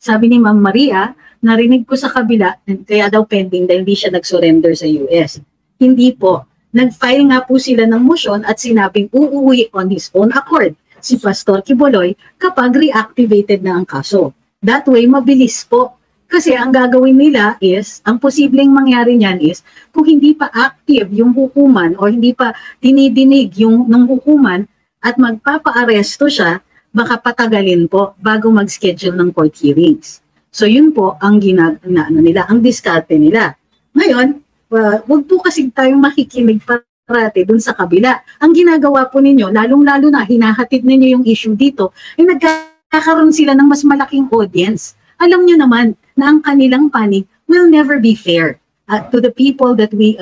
Sabi ni Ma'am Maria, narinig ko sa kabila, kaya daw pending dahil hindi siya nag-surrender sa US. Hindi po. Nag-file nga po sila ng motion at sinabing uuwi on his own accord si Pastor Quiboloy kapag reactivated na ang kaso. That way, mabilis po. Kasi ang gagawin nila is, ang posibleng mangyari niyan is, kung hindi pa active yung hukuman o hindi pa dinidinig yung ng hukuman at magpapa-aresto siya, baka patagalin po bago mag-schedule ng court hearings. So yun po ang ang diskarte nila. Ngayon, wag po kasi tayong makikinig parati dun sa kabila. Ang ginagawa po ninyo, lalong-lalo na hinahatid ninyo yung issue dito, ay nagkakaroon sila ng mas malaking audience. Alam nyo naman na ang kanilang panig will never be fair to the people that we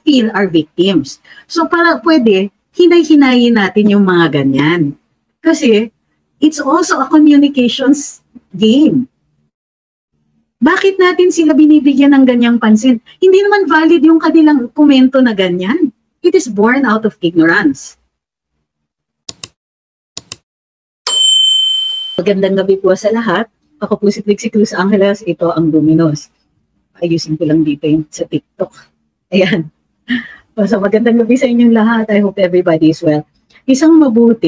feel are victims. So para pwede, hinay-hinayin natin yung mga ganyan. Kasi, it's also a communications game. Bakit natin sila binibigyan ng ganyang pansin? Hindi naman valid yung kanilang komento na ganyan. It is born out of ignorance. Magandang gabi po sa lahat. Ako po si Trixie Cruz Angeles. Ito ang Luminos. Ayusin ko lang dito yung sa TikTok. Ayan. So, magandang gabi sa inyong lahat. I hope everybody is well. Isang mapaulit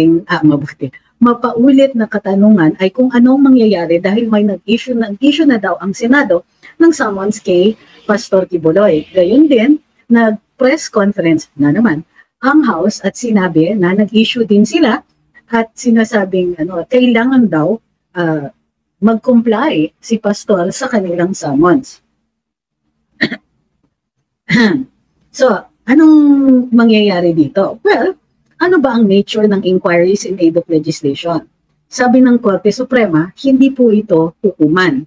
na katanungan ay kung anong mangyayari dahil may nag-issue na daw ang Senado ng summons kay Pastor Quiboloy. Gayon din, nag-press conference na naman ang House at sinabi na nag-issue din sila at sinasabing kailangan daw mag-comply si Pastor sa kanilang summons. So, anong mangyayari dito? Well, ano ba ang nature ng inquiries in aid of legislation? Sabi ng Korte Suprema, hindi po ito hukuman.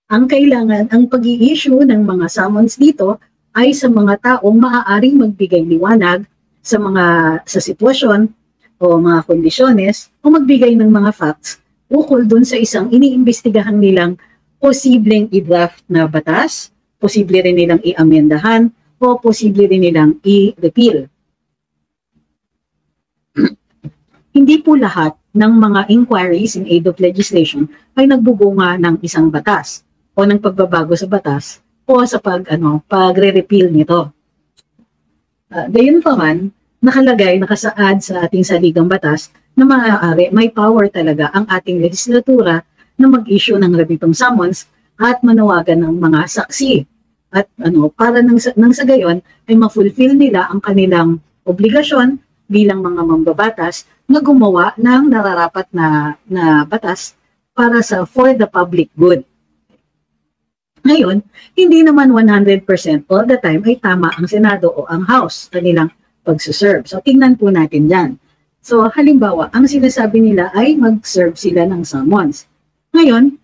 Ang kailangan, ang pag-i-issue ng mga summons dito ay sa mga taong maaaring magbigay liwanag sa sitwasyon o mga kondisyones o magbigay ng mga facts ukol dun sa isang iniimbestigahan nilang posibleng i-draft na batas, posible rin nilang i-amendahan o posible rin nilang i-repeal. Hindi po lahat ng mga inquiries in aid of legislation ay nagbubunga ng isang batas o ng pagbabago sa batas o sa pagre-repeal nito. Gayon pa man, nakasaad sa ating saligang batas na maaari may power talaga ang ating legislatura na mag-issue ng ganitong summons at manawagan ng mga saksi. At para nang sa gayon ay ma-fulfill nila ang kanilang obligasyon bilang mga mambabatas na gumawa ng nararapat na batas para for the public good. Ngayon, hindi naman 100% all the time ay tama ang Senado o ang House kanilang pagsuserve. So, tingnan po natin yan. So, halimbawa, ang sinasabi nila ay mag-serve sila ng summons. Ngayon,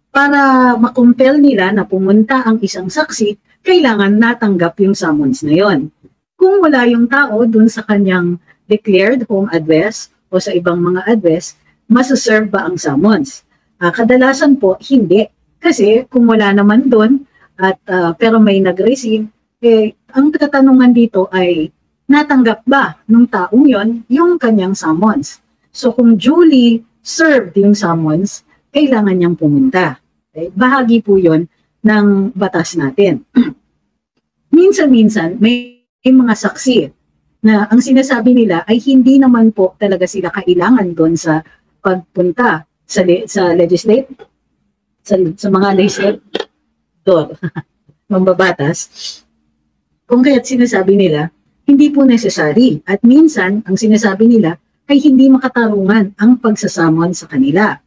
para makumpel nila na pumunta ang isang saksi, kailangan natanggap yung summons na yon. Kung wala yung tao dun sa kanyang declared home address o sa ibang mga address, masaserve ba ang summons? Kadalasan po, hindi. Kasi kung wala naman dun, pero may nag-receive, ang katanungan dito ay natanggap ba ng taong yon yung kanyang summons? So kung duly served yung summons, kailangan niyang pumunta. Okay? Bahagi po yon ng batas natin. Minsan-minsan, may mga saksi na ang sinasabi nila ay hindi naman po talaga sila kailangan doon sa pagpunta sa mga legislator, mambabatas, kung kaya't sinasabi nila, hindi po necessary. At minsan, ang sinasabi nila ay hindi makatarungan ang pagsasamon sa kanila.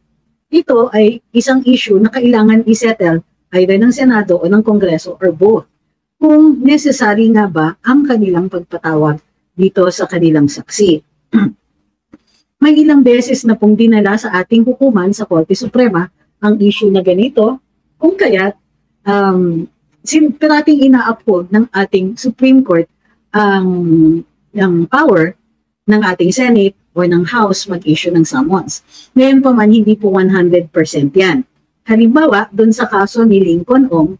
Ito ay isang issue na kailangan isettle either ng Senado o ng Kongreso or both. Kung necessary nga ba ang kanilang pagpatawag dito sa kanilang saksi. May ilang beses na pong dinala sa ating hukuman sa Korte Suprema ang issue na ganito, kung kaya't parating ina-uphold ng ating Supreme Court ang power ng ating Senate o ng House mag-issue ng summons. Ngayon pa man, hindi po 100% yan. Halimbawa, doon sa kaso ni Lincoln Ong,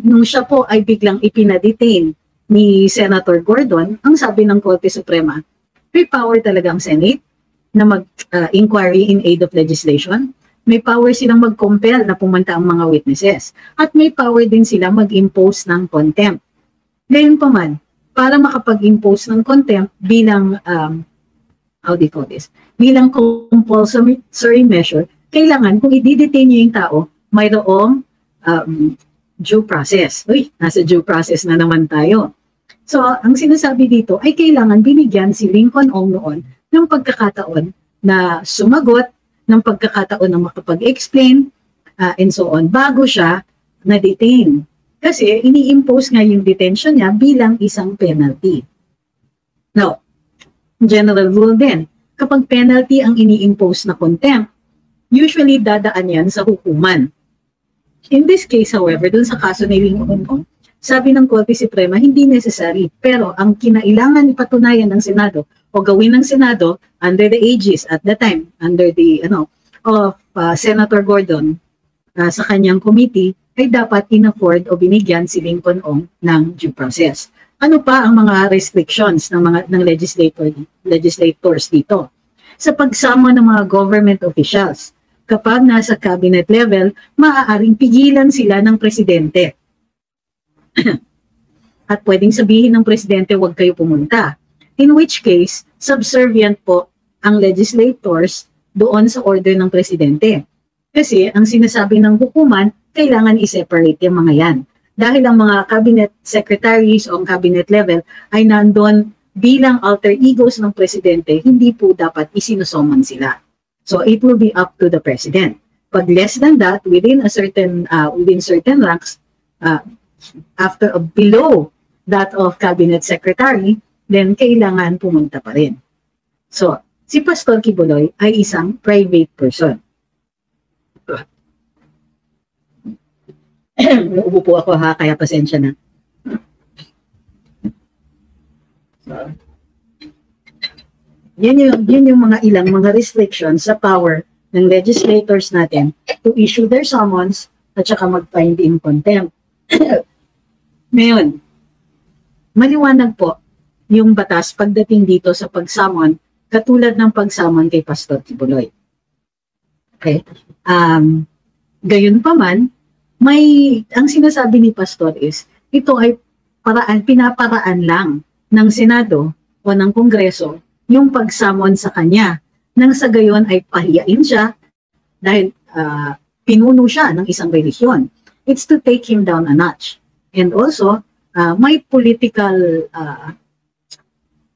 nung siya po ay biglang ipinadetain ni Senator Gordon, ang sabi ng Korte Suprema, may power talaga ang Senate na mag-inquiry in aid of legislation. May power silang mag-compel na pumunta ang mga witnesses. At may power din sila mag-impose ng contempt. Ngayon pa man, para makapag-impose ng contempt bilang, how do you call this? Bilang compulsory measure, kailangan kung i-detain niyo yung tao, mayroong due process. Uy, nasa due process na naman tayo. So, ang sinasabi dito ay kailangan binigyan si Lincoln Ong noon ng pagkakataon na sumagot, ng pagkakataon na makapag-explain, and so on, bago siya na-detain. Kasi ini-impose nga yung detention niya bilang isang penalty. Now, general rule din, kapag penalty ang ini-impose na contempt, usually dadaan yan sa hukuman. In this case, however, dun sa kaso ni Lincoln Ong, sabi ng Korte Suprema, hindi necessary. Pero ang kinailangan ipatunayan ng Senado o gawin ng Senado under the aegis at the time, under the of Senator Gordon sa kanyang committee, ay dapat in-afford o binigyan si Lincoln Ong ng due process. Ano pa ang mga restrictions ng legislators dito? Sa pagsama ng mga government officials, kapag nasa cabinet level, maaaring pigilan sila ng presidente. At pwedeng sabihin ng presidente, huwag kayo pumunta. In which case, subservient po ang legislators doon sa order ng presidente. Kasi ang sinasabi ng hukuman, kailangan i-separate yung mga yan. Dahil ang mga cabinet secretaries o cabinet level ay nandun bilang alter egos ng presidente, hindi po dapat isinusummon sila. So it will be up to the president. Pag less than that, within certain ranks, after below that of cabinet secretary, then kailangan pumunta pa rin. So, si Pastor Quiboloy ay isang private person. Naubo po ako ha, kaya pasensya na. So, yun yung mga ilang mga restrictions sa power ng legislators natin to issue their summons at saka mag-find in contempt. Ngayon, maliwanag po yung batas pagdating dito sa pagsamon, katulad ng pagsamon kay Pastor Quiboloy. Okay? Gayon pa man, ang sinasabi ni Pastor is, ito ay pinaparaan lang ng Senado o ng Kongreso yung pagsamon sa kanya. Nang sa gayon ay pahiyain siya dahil pinuno siya ng isang relihiyon. It's to take him down a notch. And also, may political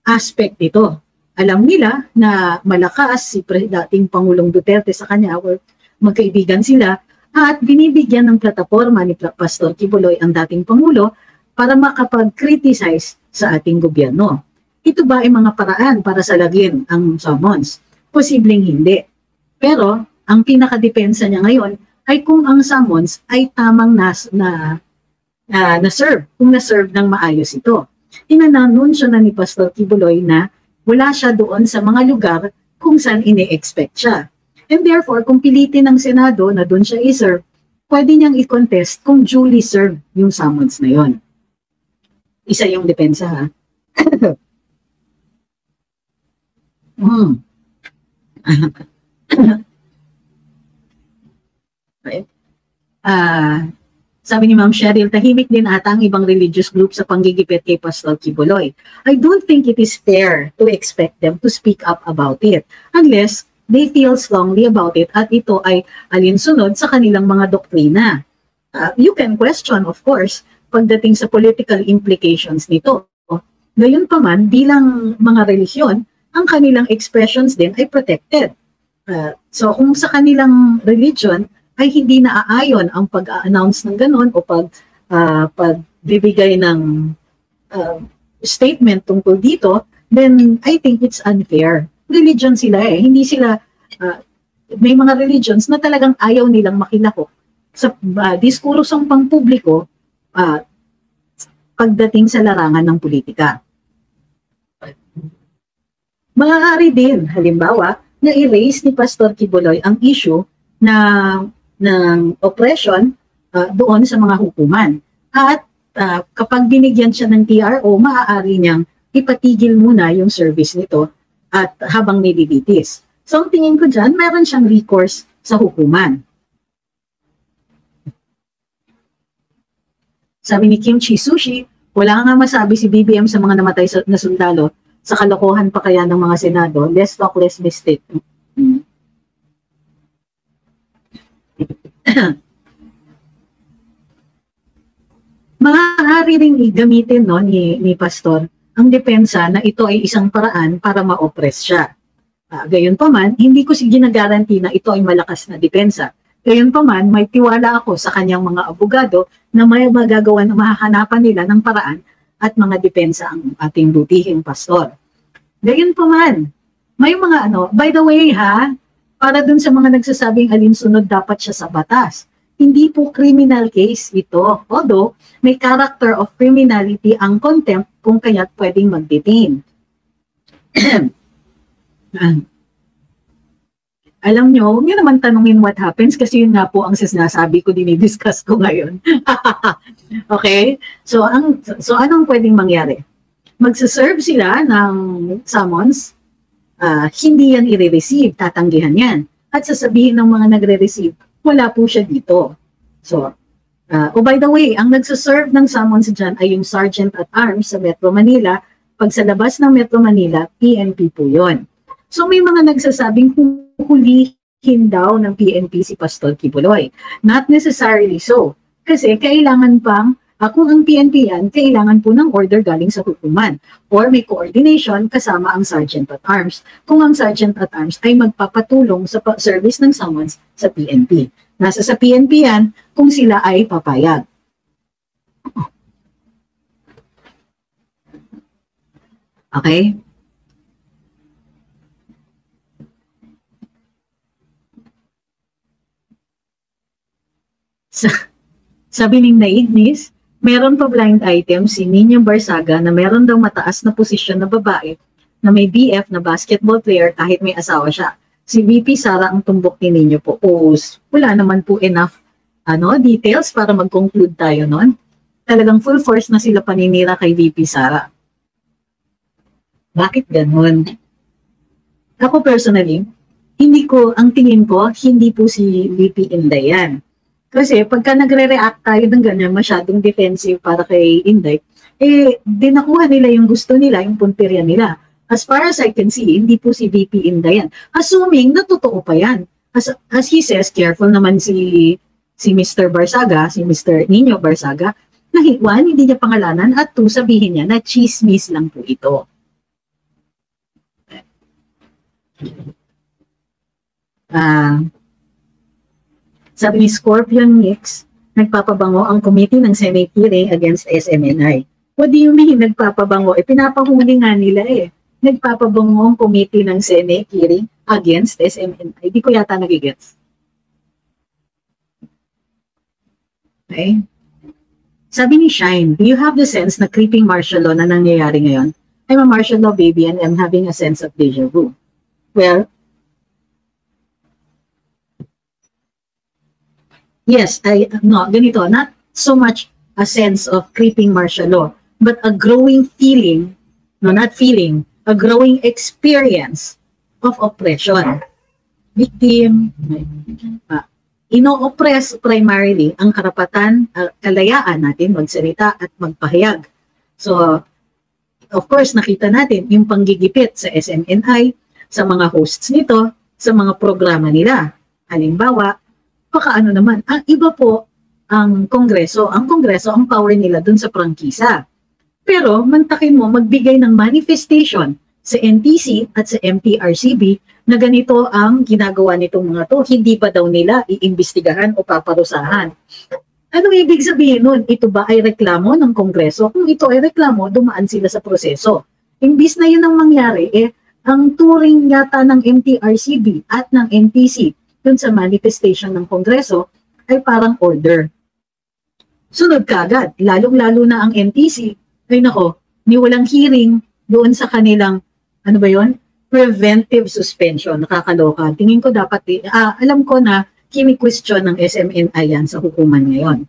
aspect dito. Alam nila na malakas si dating Pangulong Duterte sa kanya, or magkaibigan sila, at binibigyan ng plataforma ni Pastor Quiboloy ang dating Pangulo para makapag-criticize sa ating gobyerno. Ito ba ay mga paraan para salagin ang summons? Posibleng hindi. Pero, ang pinakadepensa niya ngayon ay kung ang summons ay tamang na-serve, kung na-serve ng maayos ito. Inananunsyo na ni Pastor Quiboloy na wala siya doon sa mga lugar kung saan ini-expect siya. And therefore, kung pilitin ng Senado na doon siya i-serve, pwede niyang i-contest kung duly served yung summons na yon. Isa yung depensa, ha? Sabi ni Ma'am Cheryl, tahimik din ata ang ibang religious group sa panggigipit kay Pastor Quiboloy. I don't think it is fair to expect them to speak up about it unless they feel strongly about it at ito ay alinsunod sa kanilang mga doktrina. You can question, of course, pagdating sa political implications nito. Gayon pa man, bilang mga relihiyon, ang kanilang expressions din ay protected. So kung sa kanilang religion ay hindi naaayon ang pag-announce ng ganon o pagbibigay ng statement tungkol dito, then I think it's unfair. Religion sila hindi sila, may mga religions na talagang ayaw nilang makilahok sa diskurusong pangpubliko pagdating sa larangan ng politika. Maaari din, halimbawa, na i-raise ni Pastor Quiboloy ang issue ng oppression doon sa mga hukuman. At kapag binigyan siya ng TRO, maaari niyang ipatigil muna yung service nito at habang nililitis. So ang tingin ko dyan, meron siyang recourse sa hukuman. Sabi ni Kim Chi Sushi, wala nga masabi si BBM sa mga namatay na sundalo, sa kalokohan pa kaya ng mga Senado, less talk, less mistake. Maaari ring gamitin ni Pastor ang depensa na ito ay isang paraan para ma-oppress siya. Gayunpaman, hindi ko ginagaranti na ito ay malakas na depensa. Gayunpaman, may tiwala ako sa kanyang mga abogado na may magagawa na mahahanapan nila ng paraan at mga depensa ang ating butihing pastor. Gayunpaman, may mga by the way para dun sa mga nagsasabing alinsunod dapat siya sa batas. Hindi po criminal case ito. Although, may character of criminality ang contempt kung kaya't pwedeng mag-detain. Alam nyo, huwag nyo naman tanungin what happens kasi yun nga po ang sinasabi ko, dinidiscuss ko ngayon. Okay? So anong pwedeng mangyari? Magsaserve sila ng summons, hindi yan i-receive, tatanggihan yan. At sasabihin ng mga nagre-receive, wala po siya dito. So, by the way, ang nagsaserve ng summons dyan ay yung Sergeant at Arms sa Metro Manila. Pag sa labas ng Metro Manila, PNP po yun. So may mga nagsasabing huhulihin daw ng PNP si Pastor Kibuloy. Not necessarily so. Kasi kailangan pang, kung ang PNP yan, kailangan po ng order galing sa hukuman. Or may coordination kasama ang Sergeant at Arms. Kung ang Sergeant at Arms ay magpapatulong sa service ng summons sa PNP. Nasa sa PNP yan kung sila ay papayag. Okay? Sabi ng Naignis, meron pa blind item si Nino Barsaga na meron daw mataas na posisyon na babae na may BF na basketball player kahit may asawa siya. Si VP Sara ang tumbok ni Nino po. Wala naman po enough details para mag-conclude tayo nun. Talagang full force na sila paninira kay VP Sara. Bakit ganun? Ako personally, ang tingin ko, hindi po si VP Inday yan. Kasi pagka nagre-react tayo ng ganyan, masyadong defensive para kay Inday, dinakuha nila yung gusto nila, yung puntirya nila. As far as I can see, hindi po si VP Inday yan. Assuming na totoo pa yan. As he says, careful naman si Mr. Barsaga, si Mr. Nino Barsaga, na one, hindi niya pangalanan, at two, sabihin niya na chismis lang po ito. Sabi ni Scorpion Mix, nagpapabango ang committee ng Senate hearing against SMNI. What do you mean nagpapabango? Pinapahuli nga nila Nagpapabango ang committee ng Senate hearing against SMNI. Di ko yata nagigets. Okay? Sabi ni Shine, do you have the sense na creeping martial law na nangyayari ngayon? I'm a martial law baby and I'm having a sense of deja vu. Well, yes, ganito, not so much a sense of creeping martial law, but a growing feeling, a growing experience of oppression. Victim, ino-oppress primarily ang karapatan, kalayaan natin magsalita at magpahayag. So, of course, nakita natin yung panggigipit sa SMNI, sa mga hosts nito, sa mga programa nila. Halimbawa, pakaano naman, ang iba po ang Kongreso. Ang Kongreso, ang power nila dun sa prangkisa. Pero, mantakin mo, magbigay ng manifestation sa NTC at sa MTRCB na ganito ang ginagawa nitong mga to. Hindi ba daw nila iimbestigahan o paparusahan? Anong ibig sabihin nun? Ito ba ay reklamo ng Kongreso? Kung ito ay reklamo, dumaan sila sa proseso. Imbis na yun ang mangyari, ang turing yata ng MTRCB at ng NTC dun sa manifestation ng Kongreso ay parang order. Sunod kaagad, lalong-lalo na ang NTC, niwalang hearing doon sa kanilang, preventive suspension. Nakakaloka. Tingin ko dapat, alam ko na kini-question ng SMNI yan sa hukuman ngayon.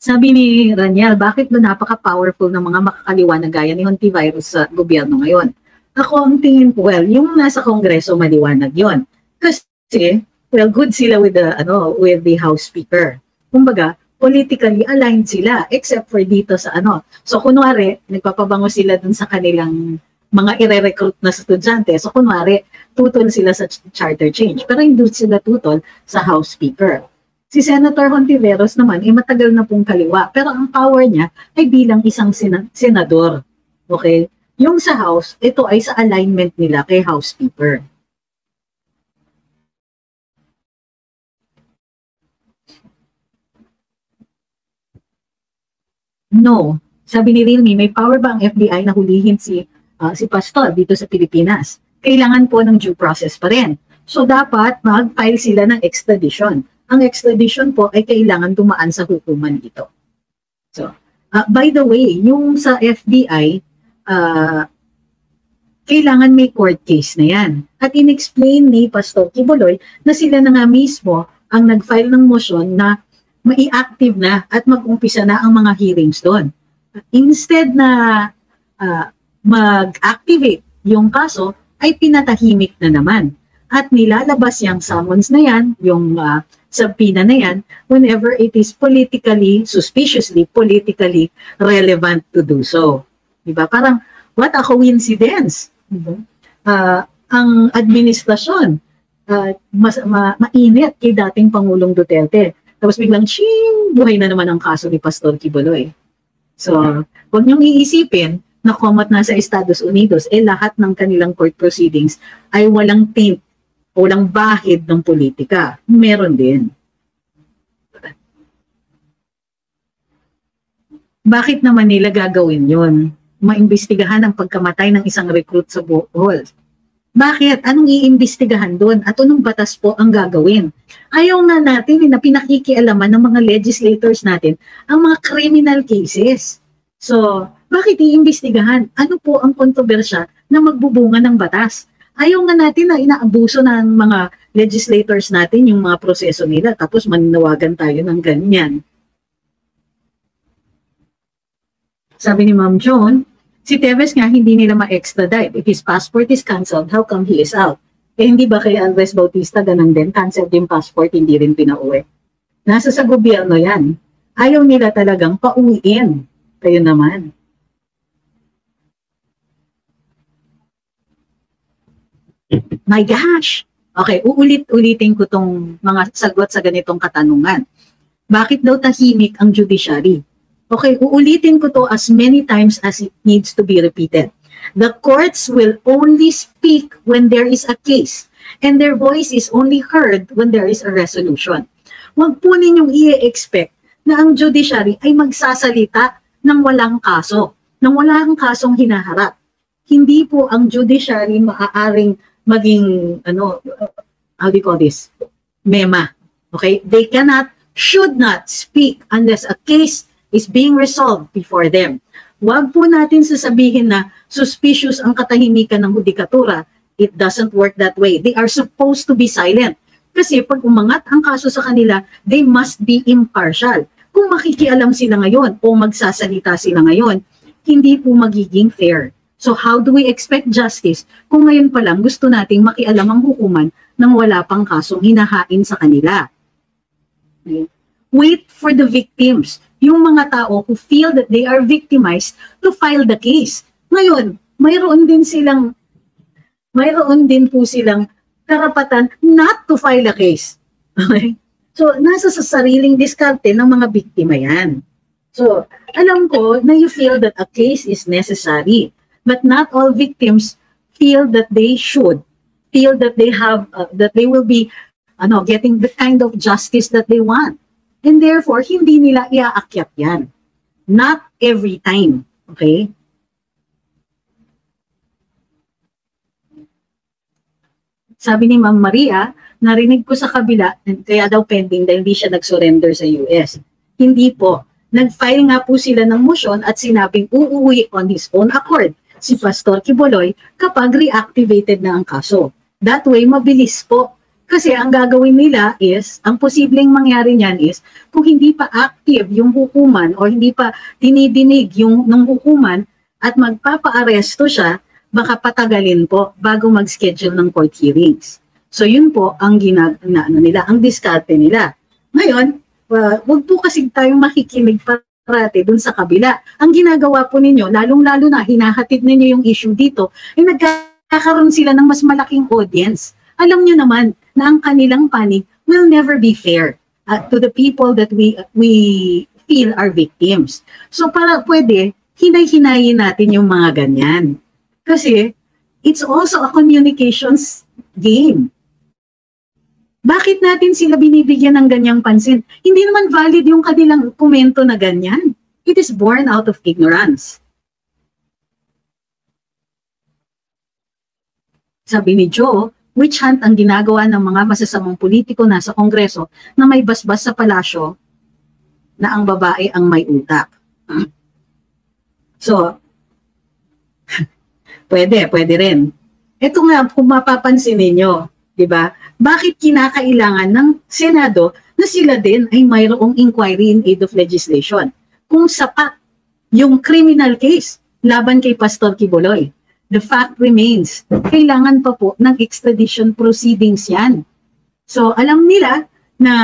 Sabi ni Raniel, bakit ba napaka-powerful ng mga makakaliwa na gaya ni Hontivirus sa gobyerno ngayon? Ako ang tingin ko, well, yung nasa Kongreso maliwanag yon. Kasi, well, good sila with the House Speaker. Kumbaga, politically aligned sila, except for dito sa So, kunwari, nagpapabango sila dun sa kanilang mga ire-recruit na estudyante. So, kunwari, tutol sila sa charter change. Pero hindi sila tutol sa House Speaker. Si Senator Hontiveros naman ay matagal na pong kaliwa, pero ang power niya ay bilang isang senador. Okay? Yung sa House, ito ay sa alignment nila kay House Speaker. No. Sabi ni Rilmi, may power ba ang FBI na hulihin si Pastor dito sa Pilipinas? Kailangan po ng due process pa rin. So dapat mag-file sila ng extradition. Ang extradition po ay kailangan dumaan sa hukuman ito. So, by the way, yung sa FBI, kailangan may court case na yan. At in-explain ni Pastor Kibuloy na sila na nga mismo ang nag-file ng motion na mai-active na at mag-umpisa na ang mga hearings doon. Instead na mag-activate yung kaso, ay pinatahimik na naman. At nilalabas yung summons na yan, yung subpoena na yan, whenever it is suspiciously politically relevant to do so. Diba? Parang, what a coincidence. Diba? Ang administrasyon, mainit kay dating Pangulong Duterte. Tapos biglang, buhay na naman ang kaso ni Pastor Kibuloy. So, huwag niyong iisipin na komat nasa Estados Unidos, lahat ng kanilang court proceedings ay walang taint, walang bahid ng politika. Meron din. Bakit naman nila gagawin yun? Maimbestigahan ang pagkamatay ng isang recruit sa Bohol. Bakit? Anong iimbestigahan doon? At anong batas po ang gagawin? Ayaw na natin na pinakikialaman ng mga legislators natin ang mga criminal cases. So, bakit iimbestigahan? Ano po ang kontrobersya na magbubunga ng batas? Ayaw nga natin na inaabuso ng mga legislators natin yung mga proseso nila tapos mananawagan tayo ng ganyan. Sabi ni Ma'am Joan, si Teves nga hindi nila ma-extradite. If his passport is cancelled, how come he is out? Hindi ba kay Andres Bautista ganun din? Cancelled yung passport, hindi rin pinauwi. Nasa sa gobyerno yan. Ayaw nila talagang pauwiin. Kayo naman. My gosh! Okay, uulit-ulitin ko tong mga sagot sa ganitong katanungan. Bakit daw tahimik ang judiciary? Okay, uulitin ko to as many times as it needs to be repeated. The courts will only speak when there is a case, and their voice is only heard when there is a resolution. Huwag po ninyong i-expect na ang judiciary ay magsasalita ng walang kaso, ng walang kasong hinaharap. Hindi po ang judiciary maaaring maging, how do you call this? Mema. Okay? They should not speak unless a case is being resolved before them. Huwag po natin sasabihin na suspicious ang katahimikan ng hudikatura. It doesn't work that way. They are supposed to be silent. Kasi pag umangat ang kaso sa kanila, they must be impartial. Kung makikialam sila ngayon o magsasalita sila ngayon, hindi po magiging fair. So how do we expect justice kung ngayon pa lang gusto nating makialam ang hukuman nang wala pang kasong hinahain sa kanila? Okay. Wait for the victims, yung mga tao who feel that they are victimized to file the case. Ngayon, mayroon din po silang karapatan not to file a case. Okay? So, nasa sa sariling diskarte ng mga biktima yan. So, alam ko na you feel that a case is necessary. But not all victims feel that they should, feel that they have, that they will be getting the kind of justice that they want. And therefore, hindi nila iaakyat yan. Not every time. Okay? Sabi ni Ma'am Maria, narinig ko sa kabila, kaya daw pending dahil hindi siya nag-surrender sa US. Hindi po. Nag-file nga po sila ng motion at sinabing uuwi on his own accord si Pastor Kibuloy kapag reactivated na ang kaso. That way, mabilis po. Kasi ang gagawin nila is, ang posibleng mangyari niyan is, kung hindi pa active yung hukuman o hindi pa dinidinig yung ng hukuman at magpapa-aresto siya, baka patagalin po bago mag-schedule ng court hearings. So yun po ang nila, ang diskarte nila. Ngayon, wag po kasi tayong makikinig parati dun sa kabila. Ang ginagawa po ninyo, lalong-lalo na hinahatid ninyo yung issue dito, ay nagkakaroon sila ng mas malaking audience. Alam nyo naman na ang kanilang panig will never be fair to the people that we feel are victims. So para pwede, hinay-hinayin natin yung mga ganyan. Kasi it's also a communications game. Bakit natin sila binibigyan ng ganyang pansin? Hindi naman valid yung kanilang komento na ganyan. It is born out of ignorance. Sabi ni Joe, witch hunt ang ginagawa ng mga masasamang politiko nasa Kongreso na may basbas sa palasyo na ang babae ang may utak. So, pwede rin. Ito nga, kung mapapansin ninyo, di ba? Bakit kinakailangan ng Senado na sila din ay mayroong inquiry in aid of legislation? Kung sapat yung criminal case laban kay Pastor Quiboloy, the fact remains, kailangan pa po ng extradition proceedings yan. So, alam nila na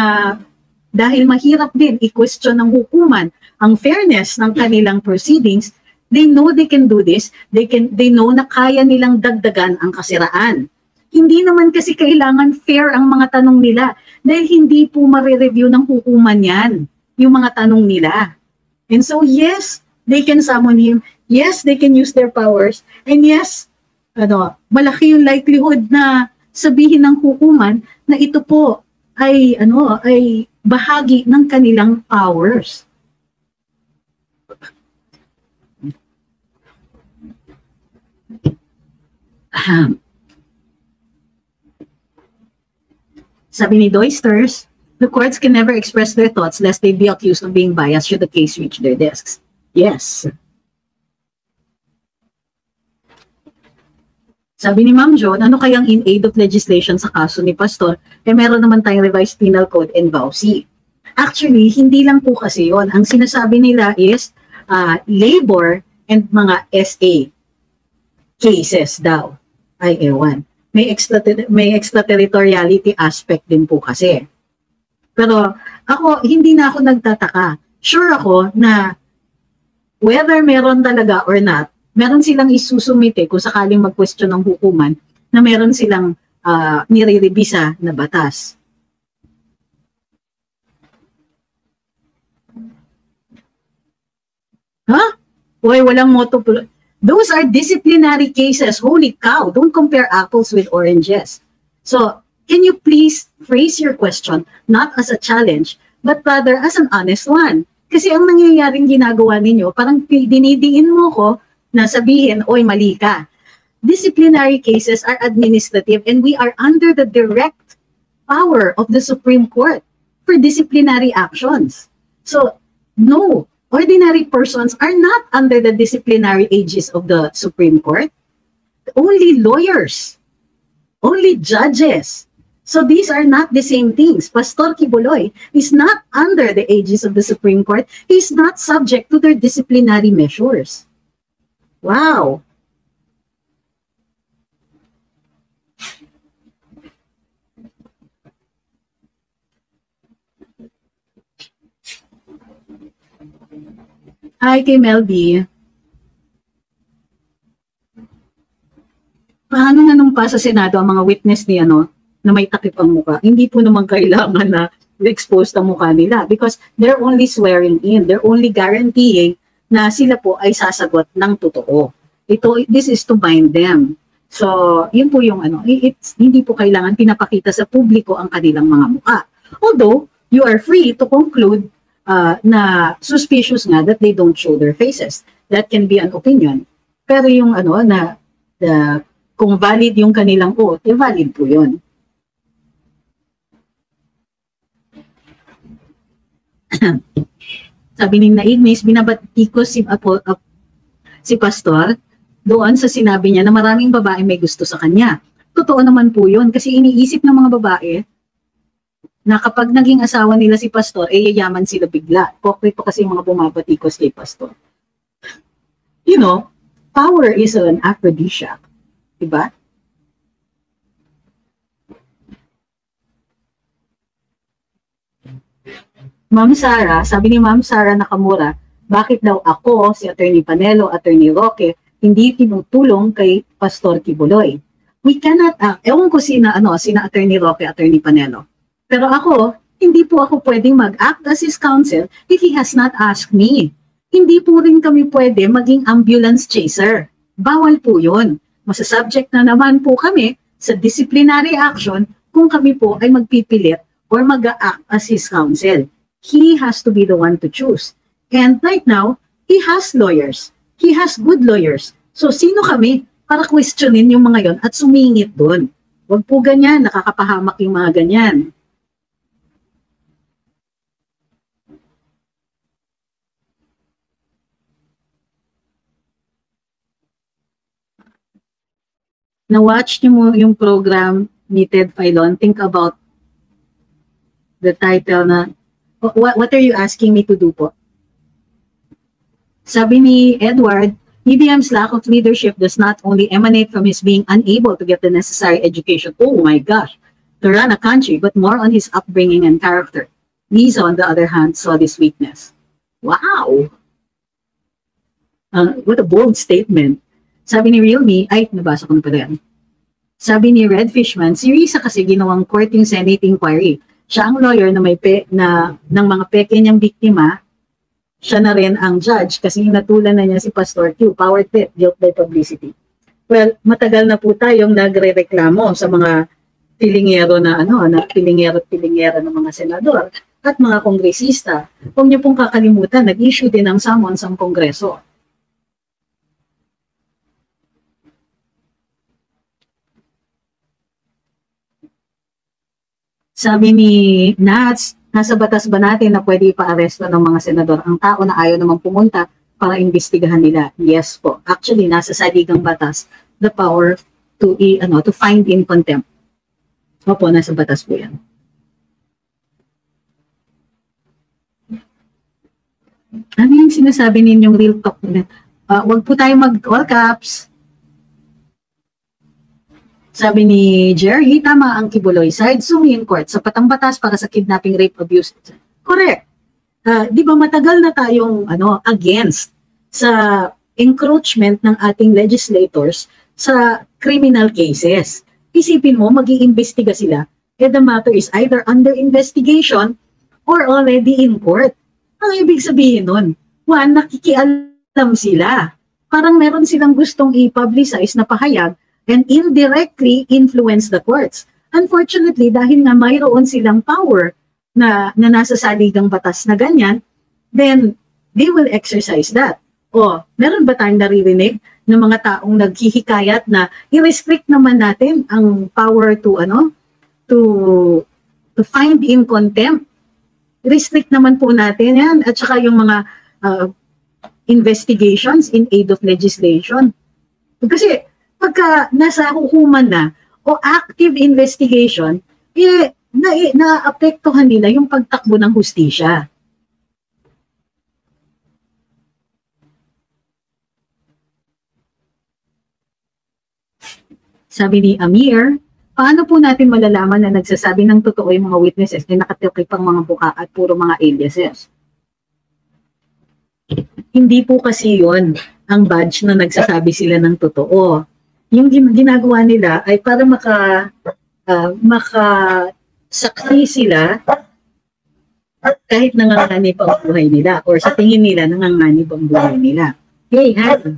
dahil mahirap din i-question ng hukuman ang fairness ng kanilang proceedings, they know they can do this, they know na kaya nilang dagdagan ang kasiraan. Hindi naman kasi kailangan fair ang mga tanong nila dahil hindi po marireview ng hukuman yan, yung mga tanong nila. And so, yes, they can summon him. Yes, they can use their powers. And yes, malaki yung likelihood na sabihin ng hukuman na ito po ay bahagi ng kanilang powers. Sabi ni Doisters, the courts can never express their thoughts lest they be accused of being biased should the case reach their desks. Yes. Sabi ni Ma'am John, ano kayang in aid of legislation sa kaso ni Pastor? Meron naman tayong revised penal code and VAUC. Actually, hindi lang po kasi yon. Ang sinasabi nila is labor and mga SA cases daw. Ay, ewan. May extraterritoriality aspect din po kasi. Pero ako, hindi na ako nagtataka. Sure ako na whether meron talaga or not, meron silang isusumite kung sakaling mag-question ng hukuman na meron silang nire-revisa na batas. Ha? Uy, walang motto. Those are disciplinary cases. Holy cow, don't compare apples with oranges. So, can you please phrase your question not as a challenge, but rather as an honest one? Kasi ang nangyayaring ginagawa ninyo, parang dinidiin mo ko na sabihin, oy, mali ka. Disciplinary cases are administrative and we are under the direct power of the Supreme Court for disciplinary actions. So, no, ordinary persons are not under the disciplinary aegis of the Supreme Court. Only lawyers, only judges. So these are not the same things. Pastor Quiboloy is not under the aegis of the Supreme Court. He is not subject to their disciplinary measures. Wow. Hi kay Melby. Paano nanumpa sa Senado ang mga witness ni na may takip ang mukha? Hindi po naman kailangan na expose ang mukha nila because they're only swearing in. They're only guaranteeing na sila po ay sasagot ng totoo. This is to bind them. So, yun po yung hindi po kailangan pinapakita sa publiko ang kanilang mga mukha. Although, you are free to conclude na suspicious nga that they don't show their faces. That can be an opinion. Pero yung kung valid yung kanilang oath, valid po yun. Sabi ni Naignis, binabati ko si Pastor doon sa sinabi niya na maraming babae may gusto sa kanya. totoo naman po yun. Kasi iniisip ng mga babae na kapag naging asawa nila si pastor, eh yayaman sila bigla. Pokrito kasi yung mga bumabatikos kay pastor. You know, power is an aphrodisiac. Diba? Ma'am Sara, sabi ni Ma'am Sara Nakamura, bakit daw ako, si Attorney Panelo, Attorney Roque, hindi tinutulong kay Pastor Kibuloy? We cannot, ewan ko sina Attorney Roque, Attorney Panelo. Pero ako, hindi po ako pwedeng mag-act as his counsel if he has not asked me. Hindi po rin kami pwede maging ambulance chaser. Bawal po yun. Masasubject na naman po kami sa disciplinary action kung kami po ay magpipilit or mag-act as his counsel. He has to be the one to choose. And right now, he has lawyers. He has good lawyers. So sino kami para questionin yung mga yon at sumingit doon? Huwag po ganyan, nakakapahamak yung mga ganyan. Na-watch niyo mo yung program ni Ted Filon, think about the title na, what are you asking me to do po? Sabi ni Edward, BBM's lack of leadership does not only emanate from his being unable to get the necessary education, oh my gosh, to run a country, but more on his upbringing and character. Lisa, on the other hand, saw this weakness. Wow! What a bold statement. Sabi ni Realme, ay, nabasa ko na pala yan. Sabi ni Red Fishman, si Risa kasi ginawang court yung Senate inquiry. Siya ang lawyer na may ng mga peke niyang biktima, siya na rin ang judge kasi natulan na niya si Pastor Q, power trip, guilt by publicity. Well, matagal na po tayong nagre-reklamo sa mga pilingero na pilingero ng mga senador at mga kongresista. Huwag niyo pong kakalimutan, nag-issue din ng summons ang Kongreso. Sabi ni Nats, nasa batas ba natin na pwede ipa-aresto ng mga senador ang tao na ayaw namang pumunta para imbestigahan nila? Yes po. Actually, nasa saligang batas the power to find in contempt. Opo, nasa batas po yan. Ano yung sinasabi ninyong real talk? Wag po tayo mag-all caps. Sabi ni Jerry, tama ang Kibuloy side, sumi in court sa patang batas para sa kidnapping, rape, abuse. Correct. Di ba matagal na tayong against sa encroachment ng ating legislators sa criminal cases. Isipin mo, mag-iimbestiga sila. And the matter is either under investigation or already in court. Ang ibig sabihin nun, one, nakikialam sila. Parang meron silang gustong i-publicize na pahayag and indirectly influence the courts. Unfortunately, dahil nga mayroon silang power na nasa saligang batas na ganyan, then they will exercise that. O, meron ba tayong naririnig ng mga taong naghihikayat na i-restrict naman natin ang power to find in contempt? Restrict naman po natin yan. At saka yung mga investigations in aid of legislation. Kasi pagka nasa hukuman na o active investigation, naapektuhan nila yung pagtakbo ng hustisya. Sabi ni Amir, paano po natin malalaman na nagsasabi ng totoo yung mga witnesses na nakatikip ang mga buka at puro mga aliases? Hindi po kasi yon ang badge na nagsasabi sila ng totoo. Yung ginagawa nila ay para makasaksi sila kahit nanganganib ang buhay nila or sa tingin nila nanganganib ang buhay nila. Hey, hi!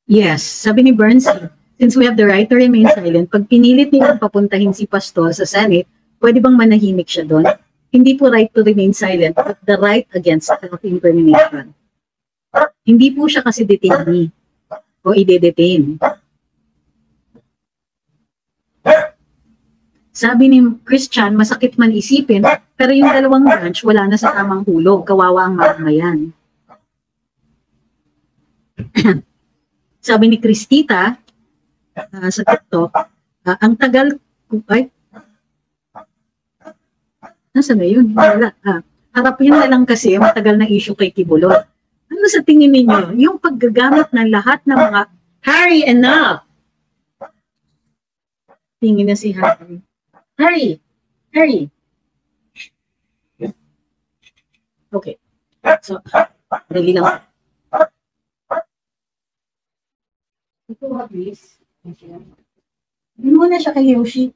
Yes, sabi ni Bernstein, since we have the right to remain silent, pag pinilit nilang papuntahin si Pastor sa Senate, pwede bang manahimik siya doon? Hindi po right to remain silent, but the right against self-incrimination. Hindi po siya kasi detainee o ide-detain. Sabi ni Christian, masakit man isipin, pero yung dalawang branch wala na sa tamang hulog, kawawa ang mamamayan. Sabi ni Cristita sa TikTok, ang tagal, ay, nasa na yun? Wala. Harap yun na lang kasi matagal na issue kay Kibuloy. Ano sa tingin ninyo? Yung paggagamit ng lahat ng mga, Harry, enough! Tingin na si Harry. Harry! Okay. So, dali lang. Ito ba, please? Hindi mo na siya kay Yoshi.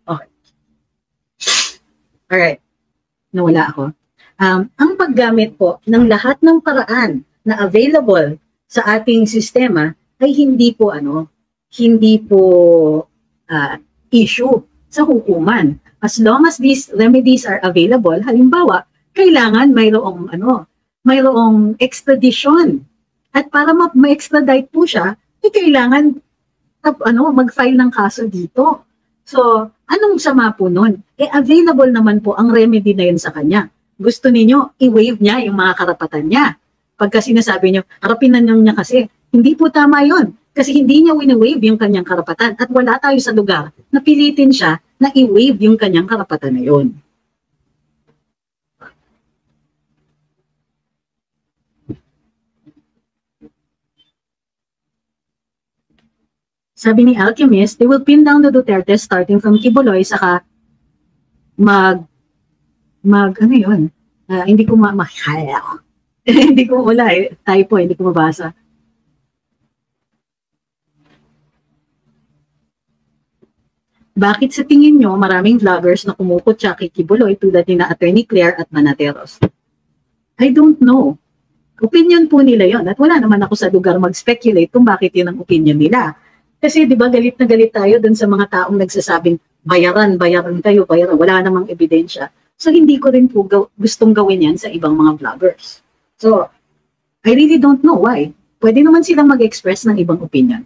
Okay. Alright. Nawala ako. Ang paggamit po ng lahat ng paraan na available sa ating sistema ay hindi po issue sa hukuman. As long as these remedies are available, halimbawa, kailangan mayroong extradition. At para ma-extradite po siya, kailangan mag-file ng kaso dito. So, anong sama po nun? Available naman po ang remedy na yun sa kanya. Gusto ninyo, i-waive niya yung mga karapatan niya. Pagka sinasabi niyo, harapin na niya kasi, hindi po tama yun. Kasi hindi niya wini-waive yung kanyang karapatan. At wala tayo sa lugar na pilitin siya na i-waive yung kanyang karapatan na yun. Sabi ni Alchemist, they will pin down the Duterte starting from Kibuloy, saka ano yun? Hindi ko hindi ko wala typo, hindi ko mabasa. Bakit sa tingin nyo maraming vloggers na kumukutsa kay Kibuloy tulad ni na Attorney Claire at Manateros? I don't know. Opinion po nila yon at wala naman ako sa lugar mag-speculate kung bakit yun ang opinion nila. Kasi di ba galit na galit tayo dun sa mga taong nagsasabing bayaran kayo, bayaran. Wala namang ebidensya. So hindi ko rin po gustong gawin yan sa ibang mga vloggers. So, I really don't know why. Pwede naman silang mag-express ng ibang opinion.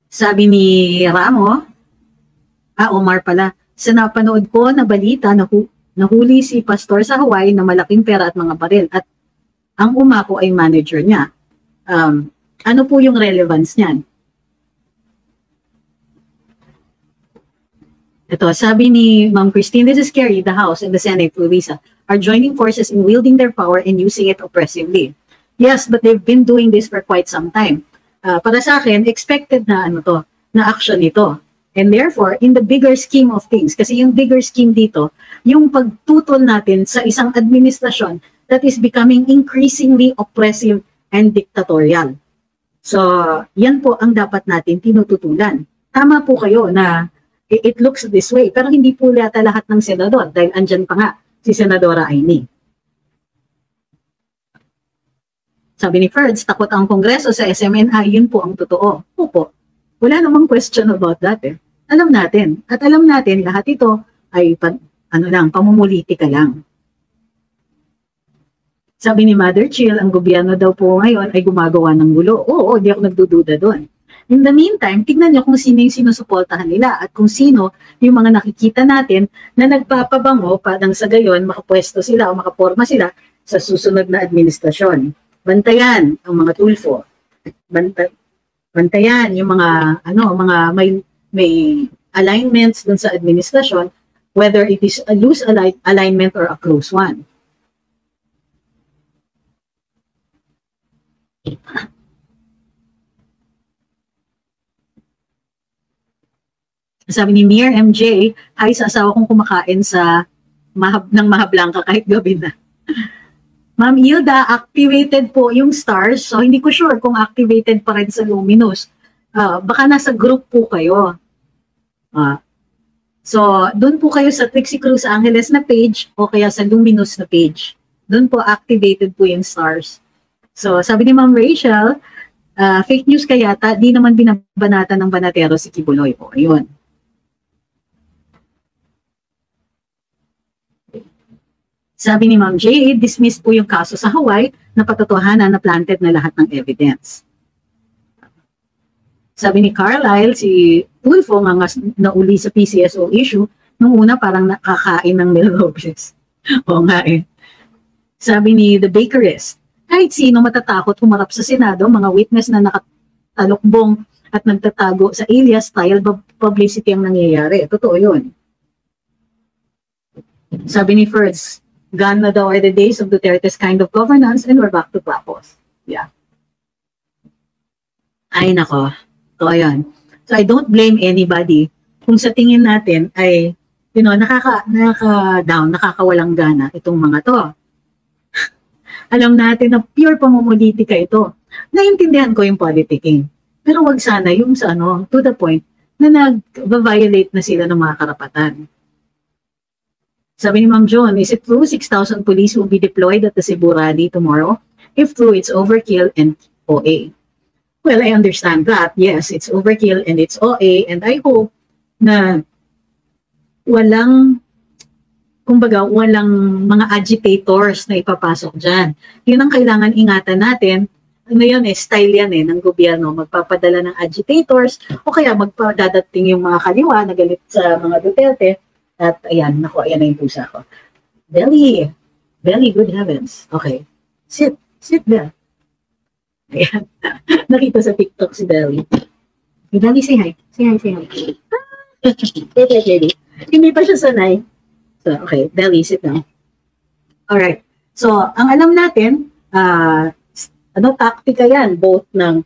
Sabi ni Ramo, Omar pala, sa napanood ko na balita na nahuli si pastor sa Hawaii na malaking pera at mga baril at ang umako ay manager niya. Ano po yung relevance niyan? Ito, sabi ni Ma'am Christine, this is scary. The House and the Senate, Luisa, are joining forces in wielding their power and using it oppressively. Yes, but they've been doing this for quite some time. Para sa akin, expected na na action ito. And therefore, in the bigger scheme of things, kasi yung bigger scheme dito, yung pagtutol natin sa isang administrasyon that is becoming increasingly oppressive and dictatorial. So, yan po ang dapat natin tinututulan. Tama po kayo na it looks this way, pero hindi po yata lahat ng senador dahil andyan pa nga si Senadora Aimee. Sabi ni Ferds, takot ang Kongreso sa SMNI, yun po ang totoo. Opo, wala namang question about that Alam natin, at alam natin lahat ito ay pamumulitika lang. Sabi ni Mother Chill, ang gobyerno daw po ngayon ay gumagawa ng gulo. Oo, di ako nagdududa doon. In the meantime, tignan nyo kung sino yung sinusuportahan nila at kung sino yung mga nakikita natin na nagpapabango pa nang sa gayon makapwesto sila o makaporma sila sa susunod na administrasyon. Bantayan ang mga tulfo. Bantayan yung mga may alignments dun sa administrasyon, whether it is a loose alignment or a close one. Sabi ni Mir MJ, ay sa asawa kong kumakain ng Mahablangka kahit gabi na. Ma'am Hilda, activated po yung stars. So, hindi ko sure kung activated pa rin sa Luminous. Baka nasa group po kayo. So, doon po kayo sa Trixie Cruz Angeles na page o kaya sa Luminous na page. Doon po activated po yung stars. So, sabi ni Ma'am Rachel, fake news kaya di naman binabanata ng Banatero si Kibuloy po. Ayun. Sabi ni Ma'am J, dismissed po yung kaso sa Hawaii na patotohanan na planted na lahat ng evidence. Sabi ni Carlyle, si Tulfo nga nauli sa PCSO issue, nung una parang nakakain ng Mel Robles. Oo nga eh. Sabi ni The Bakerist, kahit sino matatakot humarap sa Senado, mga witness na nakatalokbong at nagtatago sa alias-style publicity ang nangyayari. Totoo yun. Sabi ni Ferds, gone na daw are the days of Duterte's kind of governance and we're back to Quacos. Yeah. Ay nako. So ayan. So I don't blame anybody kung sa tingin natin ay, you know, nakaka-down, nakakawalang gana itong mga to. Alam natin na pure pamumulitika ito. Naintindihan ko yung politicking. Pero wag sana yung sa ano, to the point na nag-violate na sila ng mga karapatan. Sabi ni Ma'am John, is it true 6,000 police will be deployed at the Cebu rally tomorrow? If true, it's overkill and OA. Well, I understand that. Yes, it's overkill and it's OA, and I hope na walang mga agitators na ipapasok dyan. Yun ang kailangan ingatan natin. Ano yan eh, style yan eh, ng gobyerno. Magpapadala ng agitators o kaya magpadadating yung mga kaliwa na galit sa mga Duterte. At ayan, naku, ayan na yung pusa ko. Belly, good heavens. Okay, sit there. Ayan, nakita sa TikTok si Belly. Hey, Belly, say hi. Say hi. Baby. Hindi pa siya sanay. So, okay, Belly, sit down. Alright. So, ang alam natin, taktika yan, both on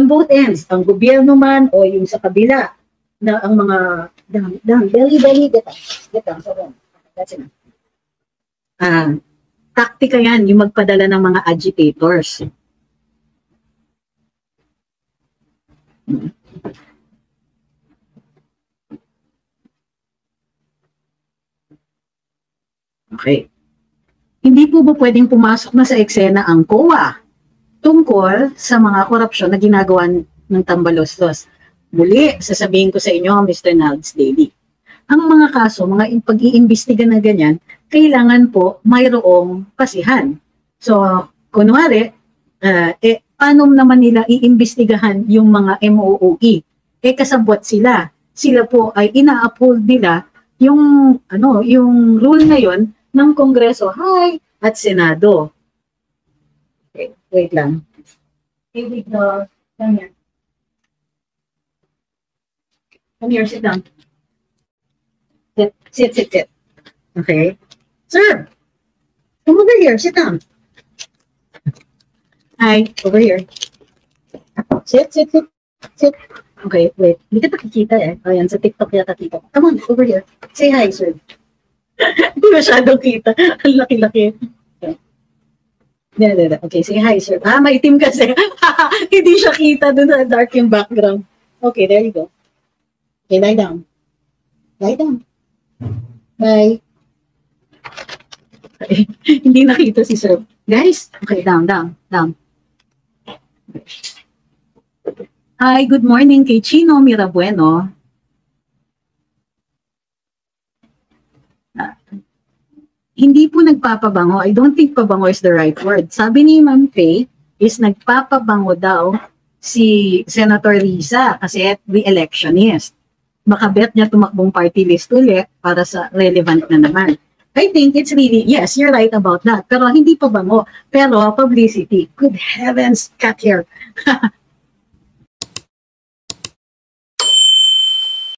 both ends, ang gobyerno man o yung sa kabila, na ang mga, Belly, get down, so down. That's enough. Taktika yan, yung magpadala ng mga agitators. Okay. Hindi po ba pwedeng pumasok na sa eksena ang COA tungkol sa mga korupsyon na ginagawa ng Tambaloslos? Muli, sasabihin ko sa inyo, Mr. Nalds Daily. Ang mga kaso, mga pag-iimbestiga na ganyan, kailangan po mayroong pasihan. So, kunwari, paano naman nila iimbestigahan yung mga MOOE? Kasabwat sila. Sila po ay ina-uphold nila yung rule na yon ng Kongreso, at Senado. Okay, wait lang. Okay, wait lang. Come here, sit down. Sit. Okay. Sir, come over here, sit down. Hi, over here. Sit. Okay, wait. Hindi ka nakikita eh. Ayan, sa TikTok yata kita. Come on, over here. Say hi, sir. Hindi masyadong kita. Ang laki-laki. Okay. Okay, say hi, sir. Maitim kasi. Hindi siya kita dun sa dark yung background. Okay, there you go. Okay, lie down. Lie down. Bye. Okay. Hindi nakita si sir. Guys, okay, down. Hi, good morning kay Chino Mirabueno. Hindi po nagpapabango. I don't think pabango is the right word. Sabi ni Ma'am Faye is nagpapabango daw si Senator Risa kasi re-electionist. Makabet niya tumakbong party list ulit para sa relevant na naman. I think it's really, yes, you're right about that. Pero hindi pabango. Pero publicity. Good heavens, cut here.